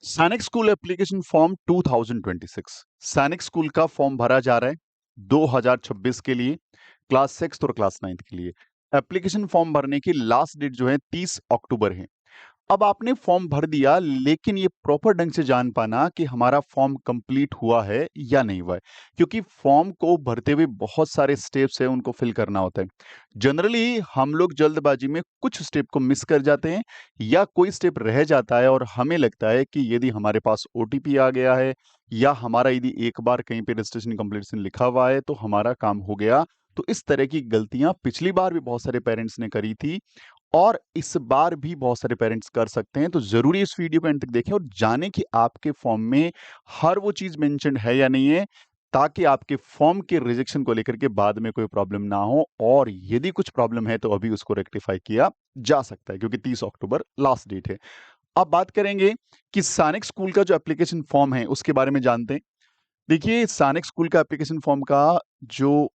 सैनिक school application form 2026 सैनिक school का फॉर्म भरा जा रहा है 2026 के लिए क्लास 6 और क्लास 9 के लिए। एप्लीकेशन फॉर्म भरने की लास्ट डेट जो है 30 अक्टूबर है। अब आपने फॉर्म भर दिया, लेकिन ये प्रॉपर ढंग से जान पाना कि हमारा फॉर्म कंप्लीट हुआ है या नहीं हुआ है, क्योंकि फॉर्म को भरते हुए बहुत सारे स्टेप्स हैं, उनको फिल करना होता है। जनरली हम लोग जल्दबाजी में कुछ स्टेप को मिस कर जाते हैं या कोई स्टेप रह जाता है और हमें लगता है कि यदि हमारे पास ओटीपी आ गया है या हमारा यदि एक बार कहीं पे रजिस्ट्रेशन कंप्लीशन लिखा हुआ है तो हमारा काम हो गया। तो इस तरह की गलतियां पिछली बार भी बहुत सारे पेरेंट्स ने करी थी और इस बार भी बहुत सारे पेरेंट्स कर सकते हैं। तो ज़रूरी इस वीडियो को एंड तक देखें और जानें कि आपके फॉर्म में हर वो चीज़ मेंशन्ड है या नहीं है, ताकि आपके फॉर्म के रिजेक्शन को लेकर के बाद में कोई प्रॉब्लम ना हो, और यदि कुछ प्रॉब्लम है तो अभी उसको रेक्टिफाई किया जा सकता है, क्योंकि 30 अक्टूबर लास्ट डेट है। अब बात करेंगे कि सैनिक स्कूल का जो एप्लीकेशन फॉर्म है उसके बारे में जानते हैं। देखिए, सैनिक स्कूल का एप्लीकेशन फॉर्म का जो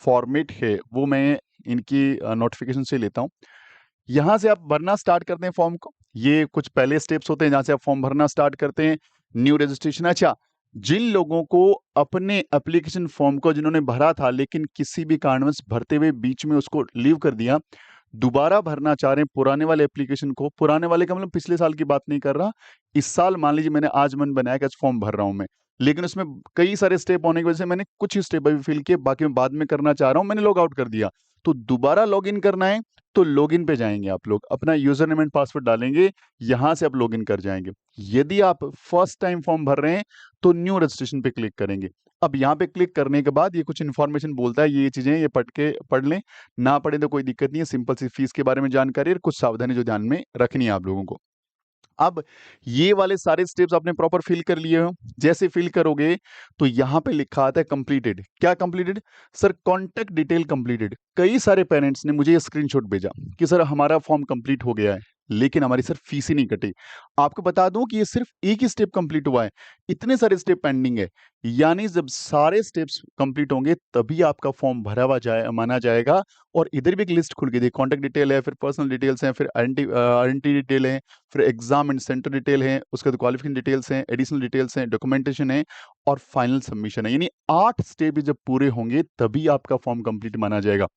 फॉर्मेट है वो मैं इनकी नोटिफिकेशन से लेता हूँ। यहाँ से आप भरना स्टार्ट करते हैं फॉर्म को। ये कुछ पहले स्टेप्स होते हैं जहाँ से आप फॉर्म भरना स्टार्ट करते हैं। न्यू रजिस्ट्रेशन, अच्छा, जिन लोगों को अपने एप्लीकेशन फॉर्म को जिन्होंने भरा था लेकिन किसी भी कारणवश भरते हुए बीच में उसको लीव कर दिया, दोबारा भरना चाह रहे हैं पुराने वाले एप्लीकेशन को, पुराने वाले का मतलब पिछले साल की बात नहीं कर रहा, इस साल मान लीजिए मैंने आज मन बनाया कि आज फॉर्म भर रहा हूँ मैं, लेकिन उसमें कई सारे स्टेप होने की वजह से मैंने कुछ ही स्टेप अभी फिल किए, बाकी मैं बाद में करना चाह रहा हूँ, मैंने लॉग आउट कर दिया। तो दोबारा लॉगिन करना है तो लॉगिन पे जाएंगे, आप लोग अपना यूजर नेम एंड पासवर्ड डालेंगे, यहां से आप लॉगिन कर जाएंगे। यदि आप फर्स्ट टाइम फॉर्म भर रहे हैं तो न्यू रजिस्ट्रेशन पे क्लिक करेंगे। अब यहाँ पे क्लिक करने के बाद ये कुछ इन्फॉर्मेशन बोलता है, ये चीजें ये पढ़ लें, ना पढ़े तो कोई दिक्कत नहीं है। सिंपल सी फीस के बारे में जानकारी और कुछ सावधानी जो ध्यान में रखनी है आप लोगों को। अब ये वाले सारे स्टेप्स आपने प्रॉपर फिल कर लिए हो। जैसे फिल करोगे तो यहाँ पे लिखा आता है कंप्लीटेड। क्या completed? Sir contact detail completed. कई सारे पेरेंट्स ने मुझे ये स्क्रीनशॉट भेजा कि सर हमारा फॉर्म कंप्लीट हो गया है, लेकिन हमारी सर फीस ही नहीं कटी। आपको बता दूं कि ये सिर्फ एक ही स्टेप कंप्लीट हुआ है, इतने सारे स्टेप पेंडिंग है। यानी जब सारे स्टेप्स कंप्लीट होंगे तभी आपका फॉर्म भरा हुआ माना जाएगा। और इधर भी एक लिस्ट खुल गई थी, कॉन्टेक्ट डिटेल है, फिर पर्सनल डिटेल्स हैं, फिर आइडेंटिटी डिटेल है, फिर एग्जाम एंड सेंटर डिटेल है, उसके बाद क्वालिफिकेशन डिटेल्स हैं, एडिशनल डिटेल्स हैं, डॉक्यूमेंटेशन है और फाइनल सबमिशन है। यानी 8 स्टेप जब पूरे होंगे तभी आपका फॉर्म कंप्लीट माना जाएगा।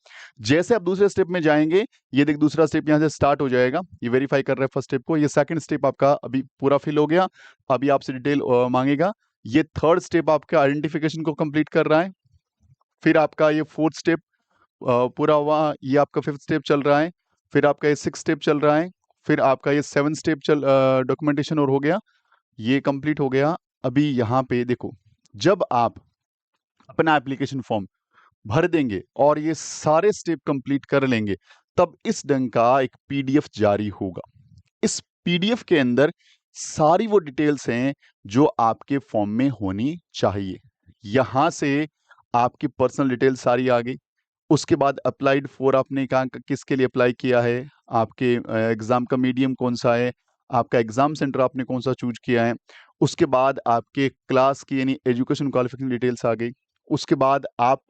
जैसे आप दूसरे स्टेप में जाएंगे, ये देख दूसरा स्टेप यहाँ से स्टार्ट हो जाएगा, ये वेरीफाई कर रहा है फर्स्ट स्टेप को। ये सेकंड स्टेप आपका अभी पूरा फिल हो गया, अभी आपसे डिटेल मांगेगा। ये थर्ड स्टेप आपका आइडेंटिफिकेशन को कंप्लीट कर रहा है। फिर आपका ये फोर्थ स्टेप पूरा हुआ, ये आपका फिफ्थ स्टेप चल रहा है। फिर आपका ये सिक्स स्टेप चल रहा है। फिर आपका ये सेवन स्टेप चल डॉक्यूमेंटेशन और हो गया, ये कंप्लीट हो गया। अभी यहाँ पे देखो, जब आप अपना एप्लीकेशन फॉर्म भर देंगे और ये सारे स्टेप कंप्लीट कर लेंगे, तब इस ढंग का एक पीडीएफ जारी होगा। इस पीडीएफ के अंदर सारी वो डिटेल्स हैं जो आपके फॉर्म में होनी चाहिए। यहां से आपकी पर्सनल डिटेल सारी आ गई। उसके बाद अप्लाइड फॉर, आपने कहा किसके लिए अप्लाई किया है, आपके एग्जाम का मीडियम कौन सा है, आपका एग्जाम सेंटर आपने कौन सा चूज किया है। उसके बाद आपके क्लास की यानी एजुकेशन क्वालिफिकेशन डिटेल्स आ गई। उसके बाद आप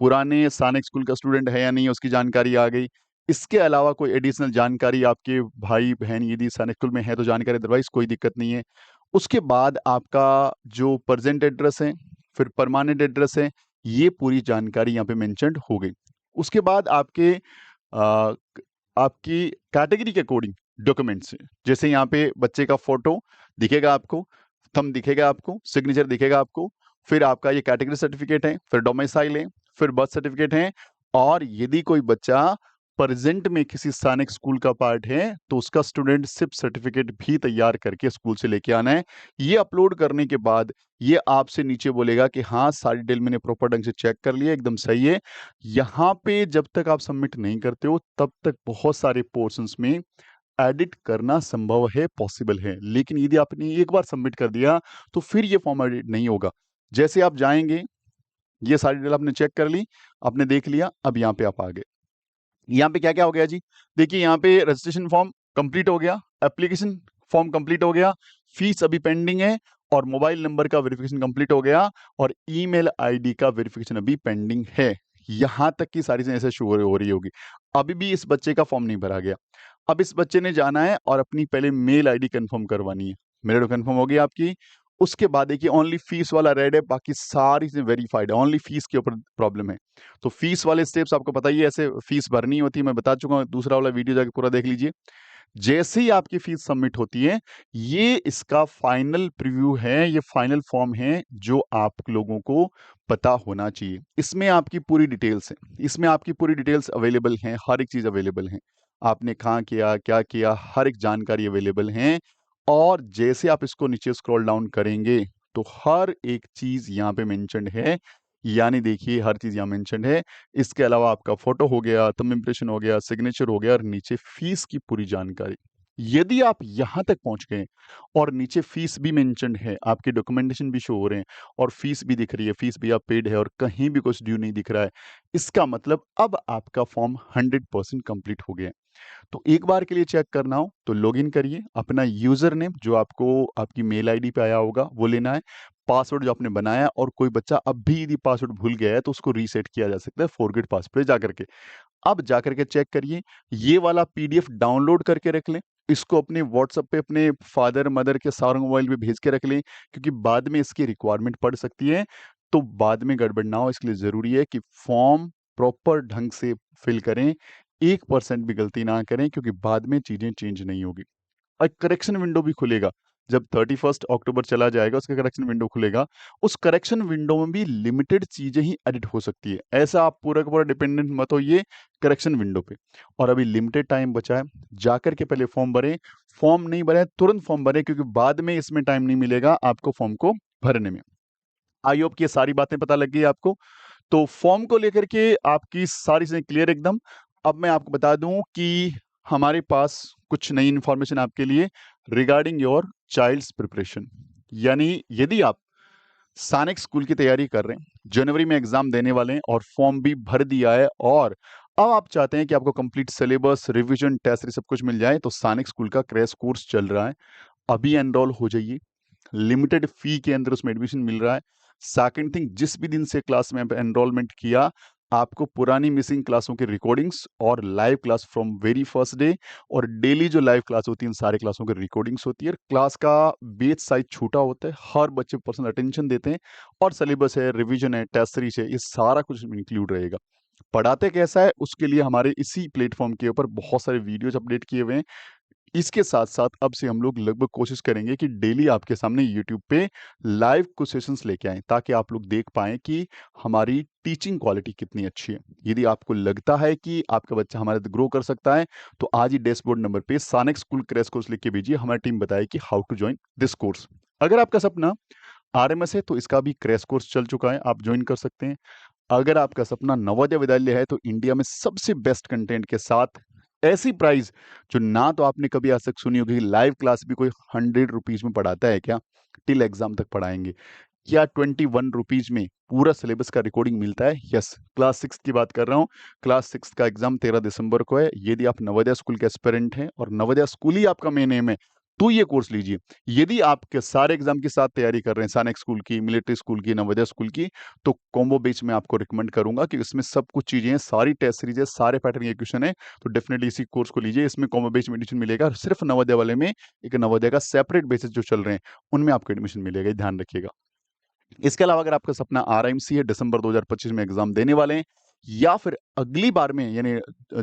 पुराने सैनिक स्कूल का स्टूडेंट है या नहीं उसकी जानकारी आ गई। इसके अलावा कोई एडिशनल जानकारी आपके भाई बहन यदि सैनिक स्कूल में है तो जानकारी, अदरवाइज कोई दिक्कत नहीं है। उसके बाद आपका जो प्रेजेंट एड्रेस है, फिर परमानेंट एड्रेस है, ये पूरी जानकारी यहाँ पे मेंशन्ड हो गई। उसके बाद आ, आपकी कैटेगरी के अकॉर्डिंग डॉक्यूमेंट्स, जैसे यहाँ पे बच्चे का फोटो दिखेगा आपको, थंब दिखेगा आपको, सिग्नेचर दिखेगा आपको, फिर आपका ये कैटेगरी सर्टिफिकेट है, फिर डोमिसाइल है, फिर बर्थ सर्टिफिकेट है। और यदि कोई बच्चा प्रेजेंट में किसी सैनिक स्कूल का पार्ट है तो उसका स्टूडेंटशिप सर्टिफिकेट भी तैयार करके स्कूल से लेके आना है। ये अपलोड करने के बाद ये आपसे नीचे बोलेगा कि हाँ सारी डिटेल मैंने प्रॉपर ढंग से चेक कर लिया, एकदम सही है। यहाँ पे जब तक आप सबमिट नहीं करते हो तब तक बहुत सारे पोर्शंस में एडिट करना संभव है, पॉसिबल है, लेकिन यदि आपने एक बार सबमिट कर दिया तो फिर ये फॉर्म एडिट नहीं होगा। जैसे आप जाएंगे, ये सारी डिटेल आपने चेक कर ली, आपने देख लिया, अब यहाँ पे आप आ गए। यहाँ पे क्या क्या हो गया जी? देखिए, यहाँ पे रजिस्ट्रेशन फॉर्म कंप्लीट हो गया, एप्लीकेशन फॉर्म कंप्लीट हो गया, फीस अभी पेंडिंग है, और मोबाइल नंबर का वेरिफिकेशन कंप्लीट हो गया, और ईमेल आईडी का वेरिफिकेशन अभी पेंडिंग है। यहां तक की सारी चीजें ऐसे शो हो रही होगी। अभी भी इस बच्चे का फॉर्म नहीं भरा गया। अब इस बच्चे ने जाना है और अपनी पहले मेल आईडी कंफर्म करवानी है। मेरिट कंफर्म होगी आपकी। उसके बाद देखिए ओनली फीस वाला रेड है, बाकी सारी चीजें वेरीफाइड है, ओनली फीस के ऊपर प्रॉब्लम है। तो फीस वाले स्टेप्स आपको पता ही है, ऐसे फीस भरनी होती है, मैं बता चुका हूँ, दूसरा वाला वीडियो जाके पूरा देख लीजिए। जैसे ही आपकी फीस सबमिट होती है, ये इसका फाइनल प्रीव्यू है, ये फाइनल फॉर्म है जो आप लोगों को पता होना चाहिए। इसमें आपकी पूरी डिटेल्स है, इसमें आपकी पूरी डिटेल्स अवेलेबल हैं, हर एक चीज अवेलेबल है, आपने कहाँ किया क्या किया, हर एक जानकारी अवेलेबल है। और जैसे आप इसको नीचे स्क्रॉल डाउन करेंगे तो हर एक चीज यहाँ पे मेंशन्ड है, यानी देखिए हर चीज यहाँ मेंशन्ड है। इसके अलावा आपका फोटो हो गया, थंब इम्प्रेशन हो गया, सिग्नेचर हो गया, और नीचे फीस की पूरी जानकारी। यदि आप यहां तक पहुंच गए और नीचे फीस भी मेंशन्ड है, आपके डॉक्यूमेंटेशन भी शो हो रहे हैं और फीस भी दिख रही है, फीस भी आप पेड है और कहीं भी कुछ ड्यू नहीं दिख रहा है, इसका मतलब अब आपका फॉर्म 100% कंप्लीट हो गया है। तो एक बार के लिए चेक करना हो तो लॉगिन करिए, अपना यूजर नेम जो आपको आपकी मेल आईडी पे आया होगा वो लेना है, पासवर्ड जो आपने बनाया, और कोई बच्चा अब भी यदि पासवर्ड भूल गया है तो उसको रीसेट किया जा सकता है फॉरगेट पासवर्ड जाकर के। अब जाकर के चेक करिए, ये वाला पीडीएफ डाउनलोड करके रख लें, इसको अपने व्हाट्सएप पे अपने फादर मदर के सारे मोबाइल पे भेज के रख लें, क्योंकि बाद में इसकी रिक्वायरमेंट पड़ सकती है। तो बाद में गड़बड़ ना हो, इसके लिए जरूरी है कि फॉर्म प्रॉपर ढंग से फिल करें, 1% भी गलती ना करें, क्योंकि बाद में चीजें चेंज नहीं होगी। और करेक्शन विंडो भी खुलेगा जब 31 अक्टूबर चला जाएगा, उसका करेक्शन विंडो खुलेगा। उस करेक्शन विंडो में भी लिमिटेड चीजें ही एडिट हो सकती है, ऐसा आप पूरा का पूरा डिपेंडेंट मत होइए करेक्शन विंडो पे। और अभी लिमिटेड टाइम बचा है, जाकर के पहले फॉर्म भरें, फॉर्म नहीं भरे तुरंत फॉर्म भरें, क्योंकि बाद में इसमें टाइम नहीं मिलेगा आपको फॉर्म को भरने में। आई होप की ये सारी बातें पता लग गई आपको। तो फॉर्म को लेकर के आपकी सारी चीजें क्लियर एकदम। अब मैं आपको बता दूं कि हमारे पास कुछ नई इंफॉर्मेशन आपके लिए रिगार्डिंग योर चाइल्ड्स प्रिपरेशन। यानी यदि आप सैनिक स्कूल की तैयारी कर रहे हैं, जनवरी में एग्जाम देने वाले हैं और फॉर्म भी भर दिया है, और अब आप चाहते हैं कि आपको कंप्लीट सिलेबस, रिवीजन, टेस्ट सब कुछ मिल जाए, तो सैनिक स्कूल का क्रैश कोर्स चल रहा है, अभी एनरोल हो जाइए। लिमिटेड फी के अंदर उसमें एडमिशन मिल रहा है। सेकंड थिंग, जिस भी दिन से क्लास में एनरोलमेंट किया, आपको पुरानी मिसिंग क्लासों की रिकॉर्डिंग्स और live class from very first day, और डेली जो लाइव क्लास होती है इन सारे क्लासों की रिकॉर्डिंग्स होती है। क्लास का बेच साइज छोटा होता है, हर बच्चे पर्सनल अटेंशन देते हैं, और सिलेबस है, रिवीजन है, टेस्ट सीरीज है, ये सारा कुछ इंक्लूड रहेगा। पढ़ाते कैसा है उसके लिए हमारे इसी प्लेटफॉर्म के ऊपर बहुत सारे वीडियोज अपडेट किए हुए हैं। इसके साथ साथ अब से हम लोग लगभग कोशिश करेंगे कि डेली आपके सामने यूट्यूब पे लाइव कुछ सेशंस लेके आएं, ताकि आप लोग देख पाएं कि हमारी टीचिंग क्वालिटी कितनी अच्छी है। यदि आपको लगता है कि आपका बच्चा हमारे साथ ग्रो कर सकता है, तो आज ही डैशबोर्ड नंबर पे सानिक स्कूल क्रैश कोर्स लिख के भेजिए, हमारी टीम बताए कि how to join this course. अगर आपका सपना आरएमएस है तो इसका भी क्रैश कोर्स चल चुका है, आप ज्वाइन कर सकते हैं। अगर आपका सपना नवोदय विद्यालय है तो इंडिया में सबसे बेस्ट कंटेंट के साथ ऐसी प्राइस जो ना तो आपने कभी आज तक सुनी होगी, लाइव क्लास भी कोई 100 रुपीज में पढ़ाता है क्या, टिल एग्जाम तक पढ़ाएंगे, या 21 रुपीज में पूरा सिलेबस का रिकॉर्डिंग मिलता है। यस, क्लास 6 की बात कर रहा हूँ। क्लास 6 का एग्जाम 13 दिसंबर को है। यदि आप नवोदय स्कूल के एस्पिरेंट हैं और नवोदय स्कूल ही आपका मेन एम है, तो ये कोर्स लीजिए। यदि आपके सारे एग्जाम के साथ तैयारी कर रहे हैं, सैनिक स्कूल की, मिलिट्री स्कूल की, नवोदय स्कूल की, तो कॉम्बो बैच में आपको रिकमेंड करूंगा कि इसमें सब कुछ चीजें हैं, सारी टेस्ट सीरीज है, सारे पैटर्न के क्वेश्चन है। तो डेफिनेटली इसी कोर्स को लीजिए, इसमें कॉम्बो बैच में एडमिशन मिलेगा। सिर्फ नवोदय वाले में एक नवोदय का सेपरेट बेसिस जो चल रहे हैं उनमें आपको एडमिशन मिलेगा, ये ध्यान रखिएगा। इसके अलावा अगर आपका सपना आरएमसी है, दिसंबर 2025 में एग्जाम देने वाले हैं, या फिर अगली बार में यानी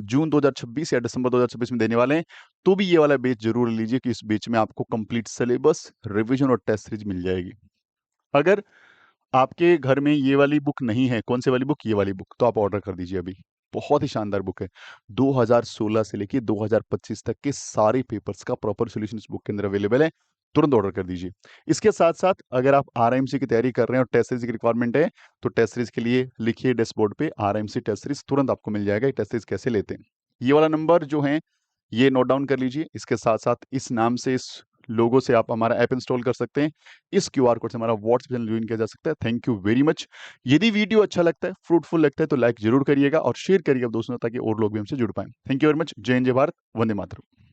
जून 2026 या दिसंबर 2026 में देने वाले हैं, तो भी ये वाला बैच जरूर लीजिए, कि इस बैच में आपको कंप्लीट सिलेबस, रिवीजन और टेस्ट सीरीज मिल जाएगी। अगर आपके घर में ये वाली बुक नहीं है, कौन सी वाली बुक, ये वाली बुक, तो आप ऑर्डर कर दीजिए अभी। बहुत ही शानदार बुक है, 2016 से लेके 2025 तक के सारे पेपर्स का प्रॉपर सॉल्यूशन इस बुक के अंदर अवेलेबल है, तुरंत ऑर्डर कर दीजिए। इसके साथ साथ अगर आप आरएमसी की तैयारी कर रहे हैं और टेस्ट सीरीज की रिक्वायरमेंट है, तो टेस्ट सीरीज के लिए लिखिए डैशबोर्ड पे आरएमसी टेस्ट सीरीज, तुरंत आपको मिल जाएगा। टेस्ट सीरीज कैसे लेते हैं, ये वाला नंबर जो है ये नोट डाउन कर लीजिए। इसके साथ साथ इस नाम से, इस लोगो से आप हमारा ऐप इंस्टॉल कर सकते हैं। इस क्यूआर कोड से हमारा व्हाट्सएप चैनल ज्वाइन किया जा सकता है। Thank you very much. यदि वीडियो अच्छा लगता है, फ्रूटफुल लगता है, तो लाइक जरूर करिएगा और शेयर करिएगा दोस्तों, ताकि और लोग भी हमसे जुड़ पाएं। Thank you very much. जय हिंद, जय भारत, वंदे मातरम।